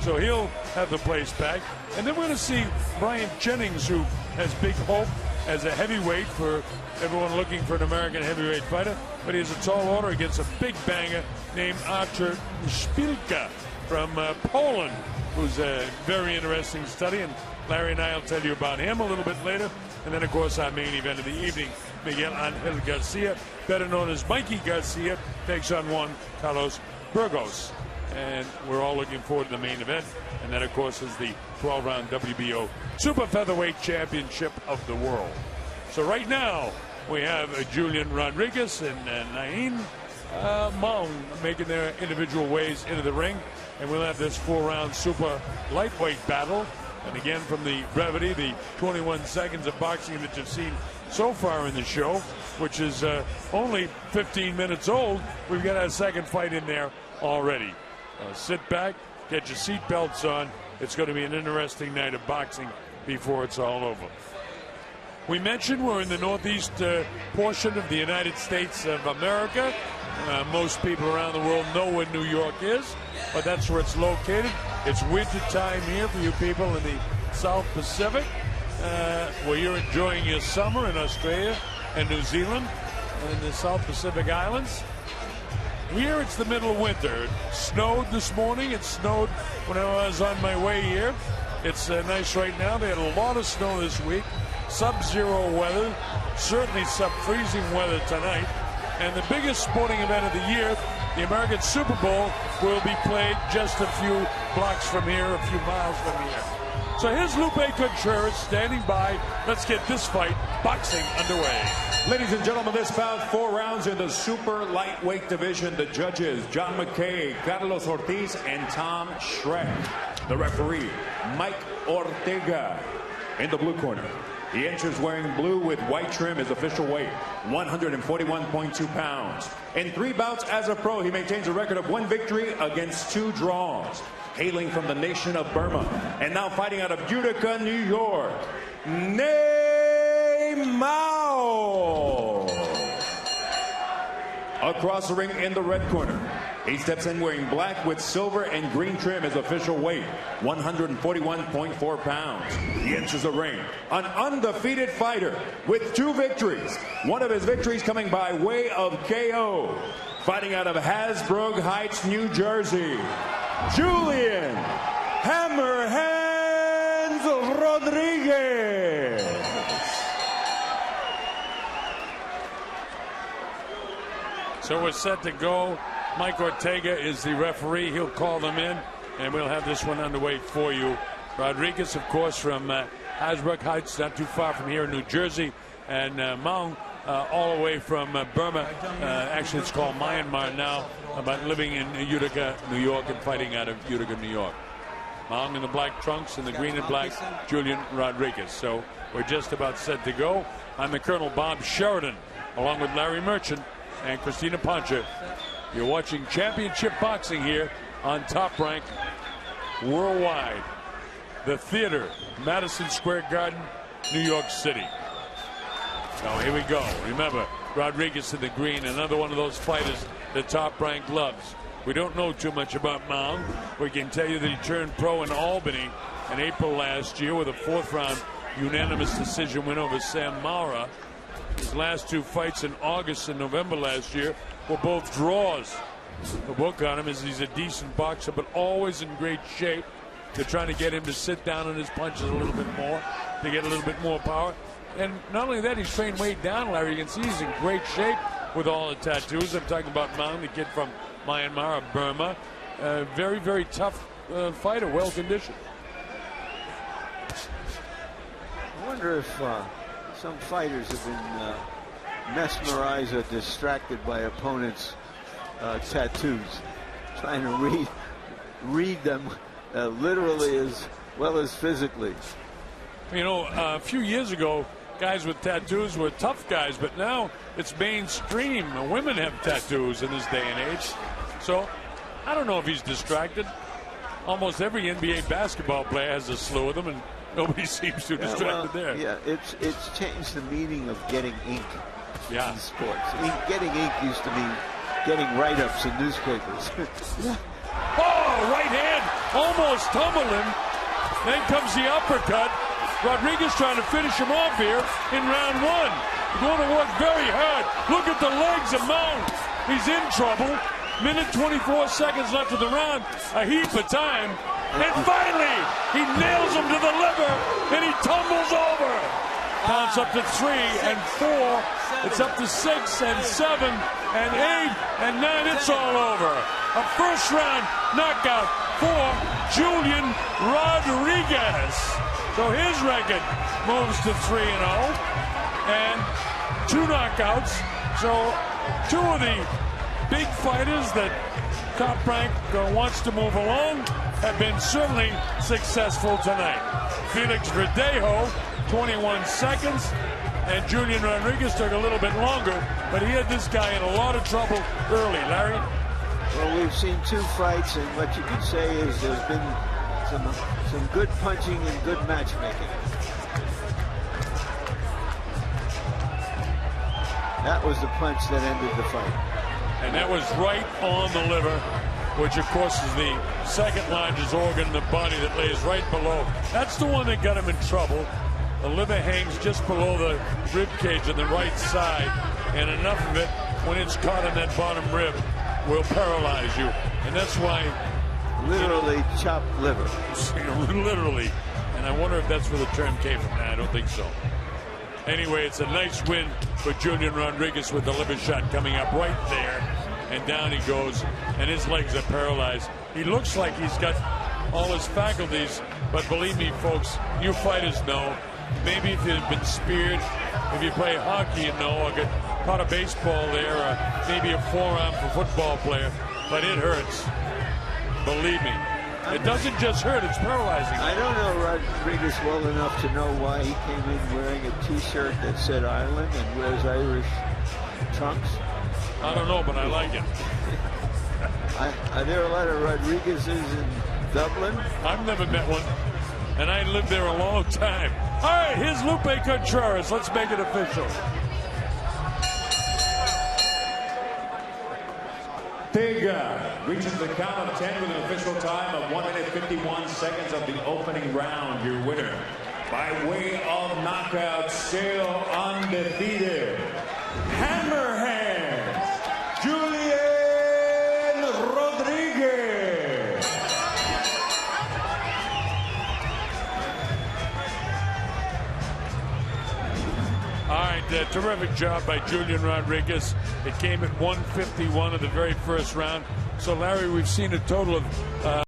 So he'll have the place back. And then we're going to see Brian Jennings, who has big hope as a heavyweight for everyone looking for an American heavyweight fighter. But he has a tall order against a big banger named Artur Szpilka from Poland, who's a very interesting study. And Larry and I will tell you about him a little bit later. And then, of course, our main event of the evening, Miguel Angel Garcia, better known as Mikey Garcia, takes on Juan Carlos Burgos. And we're all looking forward to the main event. And that, of course, is the 12-round WBO Super Featherweight Championship of the world. So right now, we have Julian Rodriguez and Neyeine Muang making their individual ways into the ring. And we'll have this 4-round super lightweight battle. And again, from the brevity, the 21 seconds of boxing that you've seen so far in the show, which is only 15 minutes old, we've got our second fight in there already. Sit back, get your seat belts on. It's going to be an interesting night of boxing before it's all over. We mentioned we're in the northeast portion of the United States of America. Most people around the world know where New York is, but that's where it's located. It's winter time here for you people in the South Pacific, where you're enjoying your summer in Australia and New Zealand and the South Pacific Islands. Here it's the middle of winter. It snowed this morning. It snowed when I was on my way here. It's nice right now. They had a lot of snow this week. Sub-zero weather, certainly sub-freezing weather tonight. And the biggest sporting event of the year, the American Super Bowl, will be played just a few blocks from here, a few miles from here. So here's Lupe Contreras standing by. Let's get this fight, boxing, underway. Ladies and gentlemen, this bout 4 rounds in the super lightweight division. The judges, John McKay, Carlos Ortiz, and Tom Schreck. The referee, Mike Ortega. In the blue corner, he enters wearing blue with white trim. His official weight, 141.2 pounds. In 3 bouts as a pro, he maintains a record of 1 victory against 2 draws. Hailing from the nation of Burma, and now fighting out of Utica, New York, Neyeine. Across the ring in the red corner, he steps in wearing black with silver and green trim. His official weight, 141.4 pounds. He enters the ring, an undefeated fighter with 2 victories. One of his victories coming by way of KO. Fighting out of Hasbrook Heights, New Jersey, Julian Hammerhands Rodriguez. So we're set to go. Mike Ortega is the referee. He'll call them in, and we'll have this one underway for you. Rodriguez, of course, from Hasbrook Heights, not too far from here in New Jersey, and Muang, all the way from Burma. Actually, it's called Myanmar now, but living in Utica, New York, and fighting out of Utica, New York. Muang in the black trunks and the green and black, Julian Rodriguez. So we're just about set to go. I'm the Colonel Bob Sheridan, along with Larry Merchant and Christina Poncha. You're watching championship boxing here on Top Rank Worldwide. The theater, Madison Square Garden, New York City. So here we go. Remember, Rodriguez in the green, another one of those fighters that Top Rank loves. We don't know too much about Muang. We can tell you that he turned pro in Albany in April last year with a 4th-round unanimous decision win over Sam Maura. His last 2 fights in August and November last year were both draws. The book on him is he's a decent boxer, but always in great shape. They're trying to get him to sit down on his punches a little bit more, to get a little bit more power. And not only that, he's trained way down, Larry. You can see he's in great shape with all the tattoos. I'm talking about Muang, the kid from Myanmar, Burma. Very, very tough fighter, well-conditioned. I wonder if some fighters have been mesmerized or distracted by opponents' tattoos, trying to read them literally as well as physically. You know, a few years ago, guys with tattoos were tough guys, but now it's mainstream. Women have tattoos in this day and age. So I don't know if he's distracted. Almost every NBA basketball player has a slew of them, and nobody seems too distracted there. Yeah, it's changed the meaning of getting ink in sports. I mean, getting ink used to be getting write-ups in newspapers. Oh, right hand almost tumbled him. Then comes the uppercut. Rodriguez trying to finish him off here in round one. Going to work very hard. Look at the legs of Muang. He's in trouble. Minute 24 seconds left of the round. A heap of time. And finally, he nails him to the liver, and he tumbles over. Counts up to 3 and 4. It's up to 6 and 7 and 8 and 9. It's all over. A first round knockout for Julian Rodriguez. So his record moves to 3 and 0 and 2 knockouts. So 2 of the big fighters that Top Rank wants to move along have been certainly successful tonight. Felix Verdejo, 21 seconds, and Julian Rodriguez took a little bit longer, but he had this guy in a lot of trouble early. Larry? Well, we've seen 2 fights, and what you can say is there's been some good punching and good matchmaking. That was the punch that ended the fight. And that was right on the liver, which of course is the second largest organ in the body that lays right below. That's the one that got him in trouble. The liver hangs just below the rib cage on the right side, and enough of it, when it's caught in that bottom rib, will paralyze you. And that's why... Literally chopped liver. Literally. And I wonder if that's where the term came from. Nah, I don't think so. Anyway, it's a nice win for Julian Rodriguez with the liver shot coming up right there. And down he goes, and his legs are paralyzed. He looks like he's got all his faculties, but believe me, folks, you fighters know. Maybe if you've been speared, if you play hockey, you know, or get caught a baseball there, or maybe a forearm for football player, but it hurts. Believe me. It doesn't just hurt, it's paralyzing. I don't know Rodriguez well enough to know why he came in wearing a T-shirt that said Ireland and wears Irish trunks. I don't know, but I like it. Are there a lot of Rodriguez's in Dublin? I've never met one, and I lived there a long time. All right, here's Lupe Contreras. Let's make it official. Ortega reaches the count of 10 with an official time of 1 minute 51 seconds of the opening round. Your winner, by way of knockout, still undefeated, Hammerhand, Julian Rodriguez. All right, terrific job by Julian Rodriguez. It came at 151 of the very first round. So, Larry, we've seen a total of